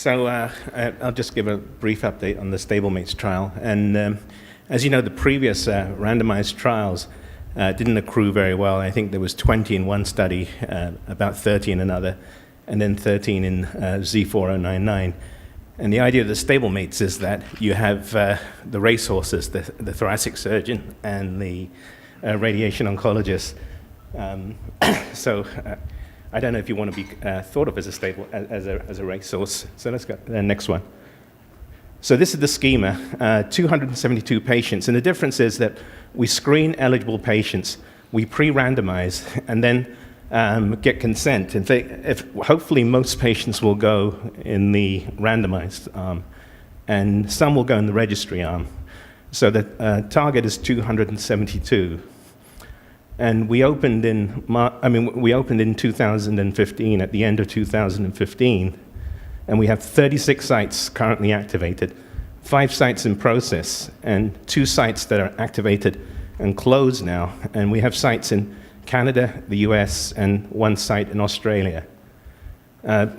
I'll just give a brief update on the Stablemates trial. And as you know, the previous randomized trials didn't accrue very well. I think there was 20 in one study, about 30 in another, and then 13 in Z4099. And the idea of the Stablemates is that you have the racehorses, the thoracic surgeon, and the radiation oncologist. I don't know if you want to be thought of as a racehorse. So let's go to the next one. So this is the schema, 272 patients. And the difference is that we screen eligible patients, we pre-randomize, and then get consent. If hopefully most patients will go in the randomized arm, and some will go in the registry arm. So the target is 272. And we opened in 2015, at the end of 2015, and we have 36 sites currently activated, 5 sites in process, and 2 sites that are activated and closed now. And we have sites in Canada, the US, and 1 site in Australia.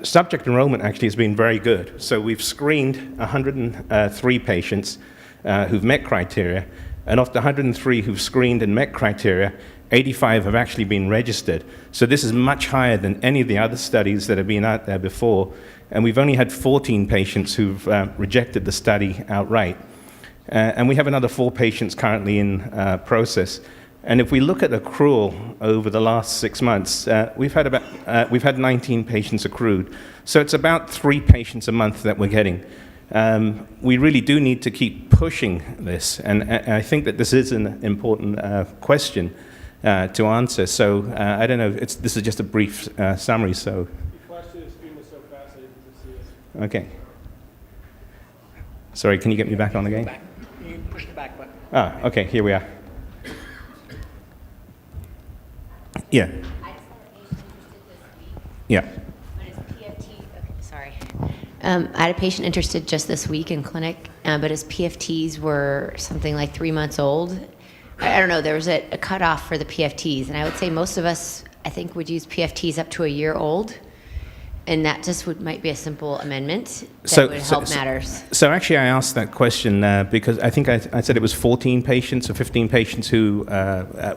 Subject enrollment actually has been very good. So we've screened 103 patients who've met criteria, and of the 103 who've screened and met criteria, 85 have actually been registered. So this is much higher than any of the other studies that have been out there before. And we've only had 14 patients who've rejected the study outright. And we have another 4 patients currently in process. And if we look at accrual over the last 6 months, we've had 19 patients accrued. So it's about 3 patients a month that we're getting. We really do need to keep pushing this. And I think that this is an important question to answer. So I don't know, this is just a brief summary. So. You flashed through the screen was so fast I didn't see it. Okay. Sorry, can you get me back on again? You push the back button. Okay, here we are. Yeah. I just had a patient interested this week. Yeah. But his PFT, okay, sorry. I had a patient interested just this week in clinic, but his PFTs were something like 3 months old. I don't know, there was a cutoff for the PFTs, and I would say most of us, I think, would use PFTs up to a year old, and that just might be a simple amendment that would help matters. So actually I asked that question because I think I said it was 14 patients or 15 patients who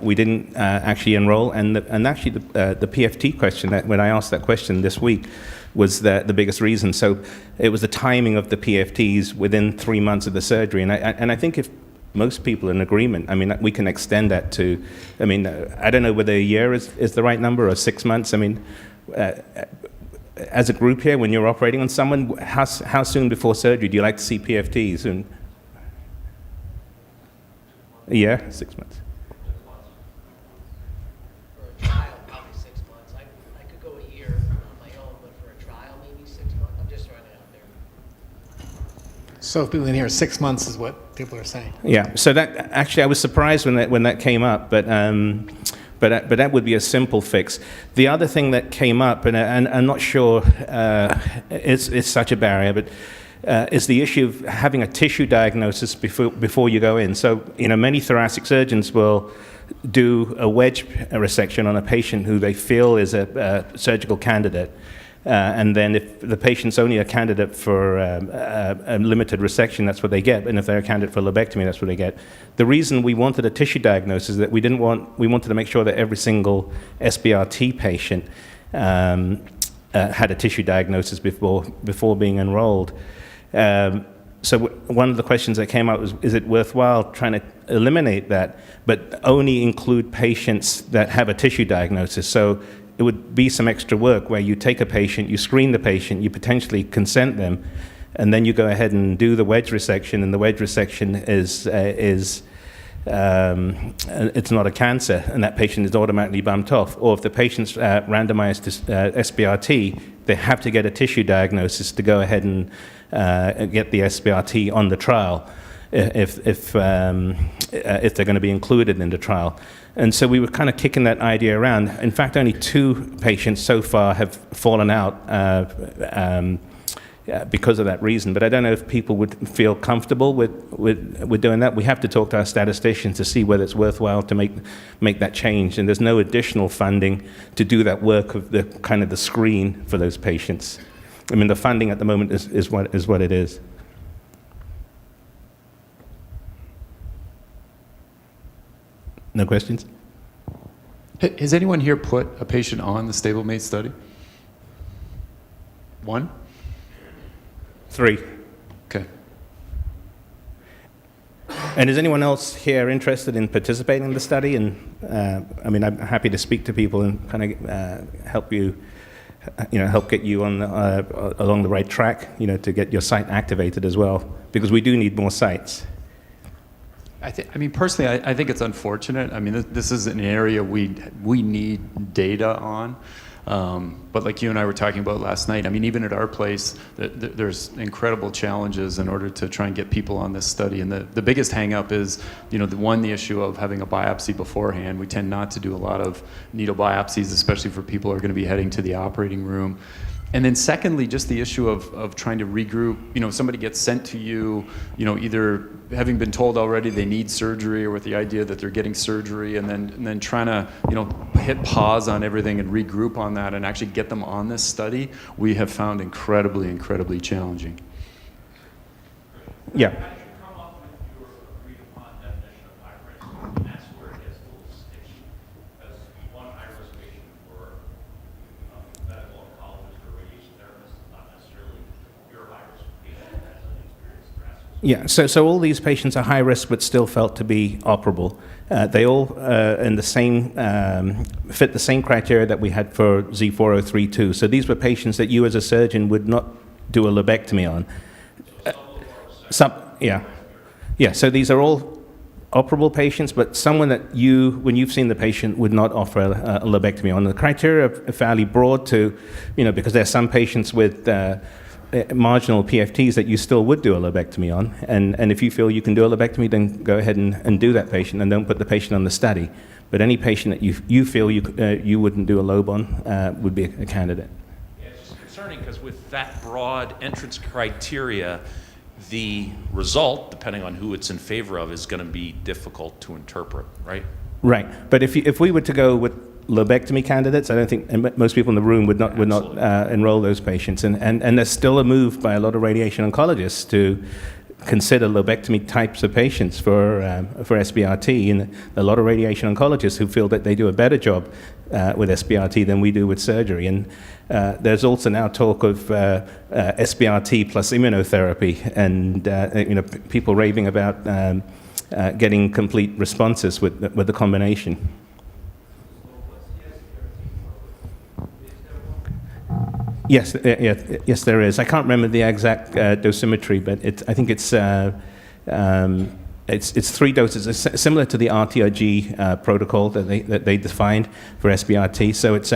we didn't actually enroll, and actually the PFT question, that when I asked that question this week, was the biggest reason. So it was the timing of the PFTs within 3 months of the surgery, and I think if most people are in agreement, I mean, we can extend that to, I mean, I don't know whether a year is the right number or 6 months. I mean, as a group here, when you're operating on someone, how soon before surgery do you like to see PFTs? And a year, 6 months. For a trial, probably 6 months. I could go a year on my own, but for a trial, maybe 6 months. I'm just throwing it out there. So if people in here, 6 months is what people are saying. Yeah. So that actually, I was surprised when that came up, but that would be a simple fix. The other thing that came up, and I'm not sure it's such a barrier, but is the issue of having a tissue diagnosis before you go in. So, many thoracic surgeons will do a wedge resection on a patient who they feel is a surgical candidate. And then if the patient's only a candidate for a limited resection, that's what they get. And if they're a candidate for lobectomy, that's what they get. The reason we wanted a tissue diagnosis is that we wanted to make sure that every single SBRT patient had a tissue diagnosis before being enrolled. So one of the questions that came out was, is it worthwhile trying to eliminate that, but only include patients that have a tissue diagnosis? So it would be some extra work where you take a patient, you screen the patient, you potentially consent them, and then you go ahead and do the wedge resection, and the wedge resection is it's not a cancer, and that patient is automatically bumped off. Or if the patient's randomized to SBRT, they have to get a tissue diagnosis to go ahead and get the SBRT on the trial if they're going to be included in the trial. And so we were kind of kicking that idea around. In fact, only 2 patients so far have fallen out because of that reason. But I don't know if people would feel comfortable with doing that. We have to talk to our statisticians to see whether it's worthwhile to make that change. And there's no additional funding to do that work of the screen for those patients. I mean, the funding at the moment is what it is. No questions? Has anyone here put a patient on the Stablemates study? One? 3. Okay. And is anyone else here interested in participating in the study? And I mean, I'm happy to speak to people and kind of help you, help get you on along the right track, to get your site activated as well, because we do need more sites. I mean, personally, I think it's unfortunate. I mean, this is an area we need data on. But like you and I were talking about last night, I mean, even at our place, there's incredible challenges in order to try and get people on this study. And the biggest hang up is, the issue of having a biopsy beforehand. We tend not to do a lot of needle biopsies, especially for people who are going to be heading to the operating room. And then secondly, just the issue of trying to regroup. Somebody gets sent to you, either having been told already they need surgery or with the idea that they're getting surgery, and then trying to, hit pause on everything and regroup on that and actually get them on this study, we have found incredibly, incredibly challenging. Yeah. Yeah, so all these patients are high risk but still felt to be operable. They all in the same fit the same criteria that we had for Z4032. So these were patients that you as a surgeon would not do a lobectomy on. Yeah. So these are all operable patients, but someone that when you've seen the patient, would not offer a lobectomy on. The criteria are fairly broad too, because there are some patients with marginal PFTs that you still would do a lobectomy on, and if you feel you can do a lobectomy, then go ahead and do that patient, and don't put the patient on the study. But any patient that you feel you wouldn't do a lobe on would be a candidate. Yeah, it's just concerning because with that broad entrance criteria, the result, depending on who it's in favor of, is going to be difficult to interpret, right? Right, but if we were to go with lobectomy candidates, I don't think, and most people in the room would not enroll those patients, and there's still a move by a lot of radiation oncologists to consider lobectomy types of patients for SBRT, and a lot of radiation oncologists who feel that they do a better job with SBRT than we do with surgery. And there's also now talk of SBRT plus immunotherapy, and people raving about getting complete responses with the combination. Yes, yes, there is. I can't remember the exact dosimetry, but I think it's 3 doses. It's similar to the RTRG protocol that they defined for SBRT. So it's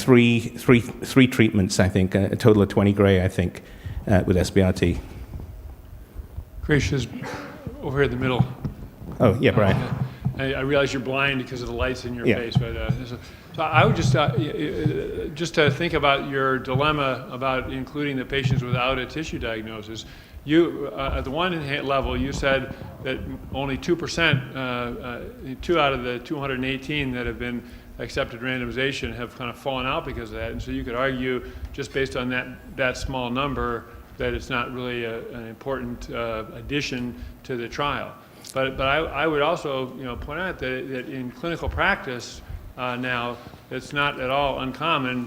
three treatments, I think, a total of 20 gray, I think, with SBRT. Gracious, over here in the middle. Oh, yeah, Brian. I realize you're blind because of the lights in your Yeah. face, but so I would just to think about your dilemma about including the patients without a tissue diagnosis. You, at the one level, you said that only 2%, 2 out of the 218 that have been accepted randomization have kind of fallen out because of that, and so you could argue just based on that small number that it's not really an important addition to the trial. But I would also point out that in clinical practice now, it's not at all uncommon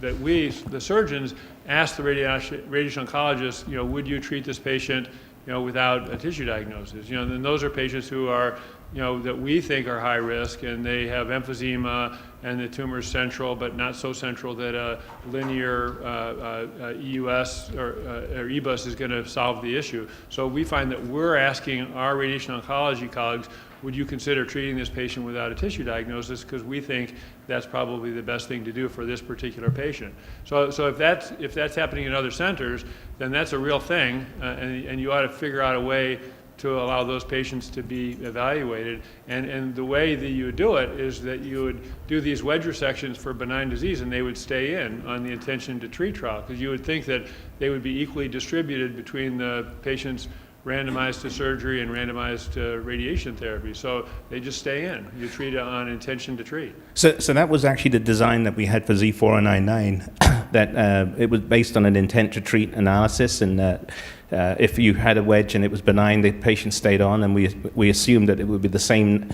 that we, the surgeons, ask the radiation oncologist, would you treat this patient, without a tissue diagnosis? And those are patients who are, that we think are high risk, and they have emphysema, and the tumor is central, but not so central that a linear EUS or EBUS is going to solve the issue. So we find that we're asking our radiation oncology colleagues, would you consider treating this patient without a tissue diagnosis? Because we think that's probably the best thing to do for this particular patient. So if that's happening in other centers, then that's a real thing, and you ought to figure out a way to allow those patients to be evaluated. And the way that you would do it is that you would do these wedge resections for benign disease, and they would stay in on the intention to treat trial, because you would think that they would be equally distributed between the patients randomized to surgery and randomized to radiation therapy. So they just stay in. You treat it on intention to treat. So that was actually the design that we had for Z4099, that it was based on an intent to treat analysis, and if you had a wedge and it was benign, the patient stayed on, and we assumed that it would be the same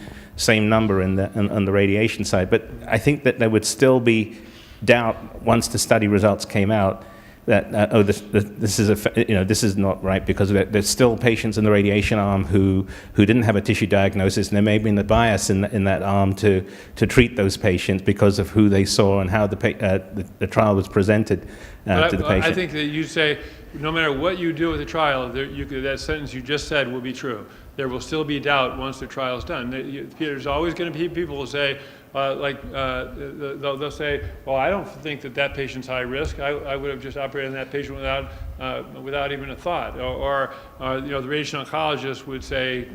number on the radiation side. But I think that there would still be doubt once the study results came out that this is not right, because there's still patients in the radiation arm who didn't have a tissue diagnosis, and there may have been a bias in that arm to treat those patients because of who they saw and how the trial was presented to the patient. I think that you say, no matter what you do with the trial, that sentence you just said will be true. There will still be doubt once the trial is done. There's always going to be people who say, they'll say, well, I don't think that patient's high risk. I would have just operated on that patient without even a thought. Or the radiation oncologist would say,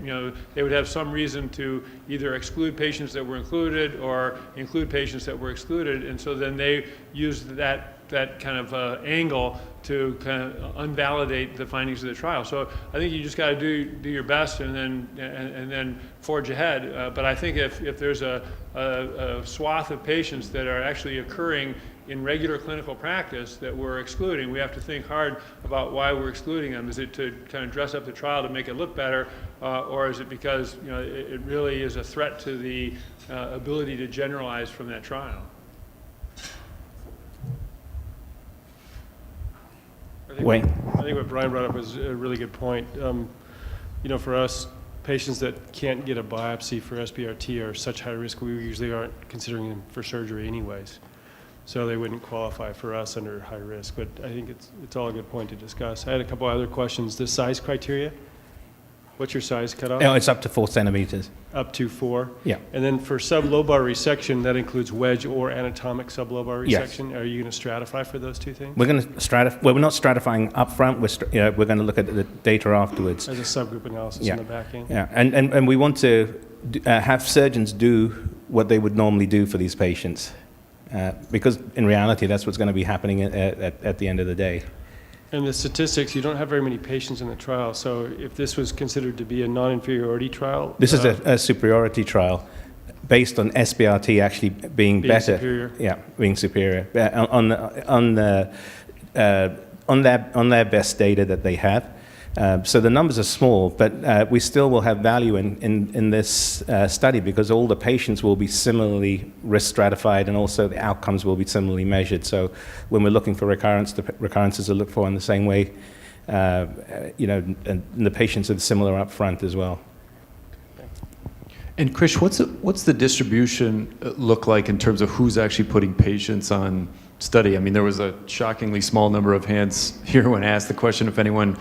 they would have some reason to either exclude patients that were included or include patients that were excluded, and so then they use that kind of angle to kind of unvalidate the findings of the trial. So I think you just got to do your best and then forge ahead. But I think if there's a swath of patients that are actually occurring in regular clinical practice that we're excluding, we have to think hard about why we're excluding them. Is it to kind of dress up the trial to make it look better, or is it because it really is a threat to the ability to generalize from that trial? Wayne? I think what Brian brought up was a really good point. For us, patients that can't get a biopsy for SBRT are such high risk, we usually aren't considering them for surgery anyways. So they wouldn't qualify for us under high risk. But I think it's all a good point to discuss. I had a couple other questions. The size criteria, what's your size cutoff? No, it's up to 4 centimeters. Up to 4? Yeah. And then for sublobar resection, that includes wedge or anatomic sublobar resection. Yes. Are you going to stratify for those two things? We're going to stratify. Well, we're not stratifying up front. We're going to look at the data afterwards. As a subgroup analysis in the back end? Yeah, and we want to have surgeons do what they would normally do for these patients, because in reality, that's what's going to be happening at the end of the day. And the statistics, you don't have very many patients in the trial, so if this was considered to be a non-inferiority trial... This is a superiority trial based on SBRT actually being better. Superior. Yeah, being superior. On their best data that they have. So the numbers are small, but we still will have value in this study, because all the patients will be similarly risk stratified, and also the outcomes will be similarly measured. So when we're looking for recurrence, the recurrences are looked for in the same way, and the patients are similar up front as well. And Krish, what's the distribution look like in terms of who's actually putting patients on study? I mean, there was a shockingly small number of hands here when I asked the question if anyone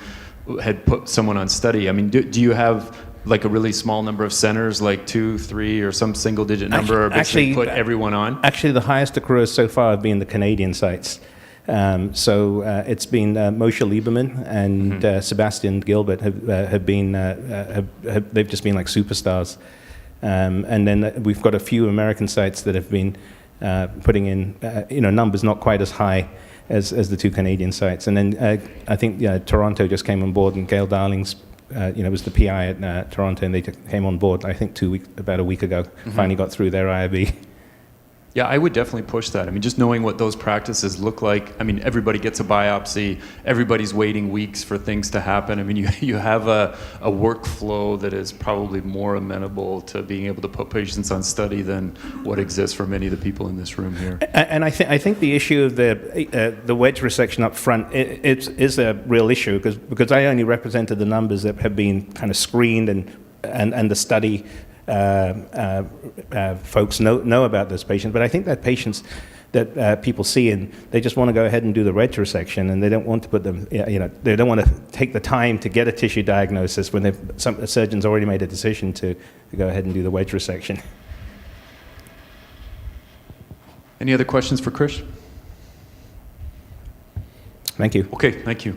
had put someone on study. I mean, do you have like a really small number of centers, like 2, 3, or some single-digit number, or basically put everyone on? Actually, the highest accruers so far have been the Canadian sites. So it's been Moshe Lieberman and Sebastian Gilbert have been they've just been like superstars. And then we've got a few American sites that have been putting in numbers not quite as high as the 2 Canadian sites. And then I think Toronto just came on board, and Gail Darling's was the PI at Toronto, and they came on board, I think about a week ago, finally got through their IRB. Yeah, I would definitely push that. I mean, just knowing what those practices look like. I mean, everybody gets a biopsy. Everybody's waiting weeks for things to happen. I mean, you have a workflow that is probably more amenable to being able to put patients on study than what exists for many of the people in this room here. And I think the issue of the wedge resection up front is a real issue, because I only represented the numbers that have been kind of screened and the study. Folks know about those patients, but I think that patients that people see, and they just want to go ahead and do the wedge resection, and they don't want to put them, they don't want to take the time to get a tissue diagnosis when some surgeon's already made a decision to go ahead and do the wedge resection. Any other questions for Krish? Thank you. Okay, thank you.